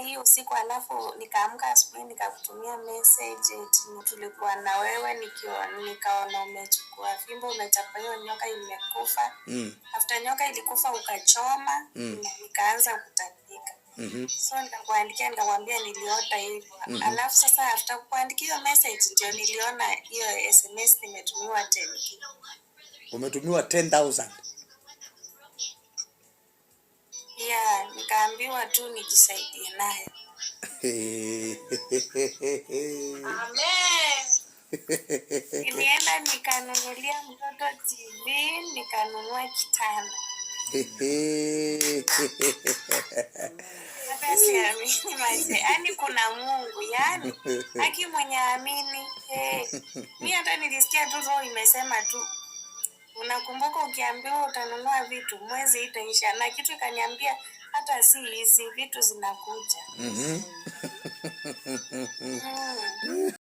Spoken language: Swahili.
hiyo usiku, alafu nikaamka asubuhi nikakutumia message tulikuwa na wewe, nikaona umechukua fimbo umechapa hiyo nyoka imekufa. After nyoka ilikufa ukachoma, nikaanza kutapika. So nikakuandikia nikakwambia niliota hivyo. Alafu sasa after kuandikia hiyo message ndio niliona hiyo SMS nimetumiwa 10K. Umetumiwa 10,000. Yeah, nikaambiwa tu nijisaidie nayo. Amen. Nilienda nikanunulia mtoto TV, nikanunua kitanda. Yaani kuna Mungu, yaani haki mwenye amini. Mimi hata nilisikia tu roho imesema tu, unakumbuka ukiambiwa utanunua vitu mwezi itaisha, na kitu ikaniambia hata si hizi vitu zinakuja.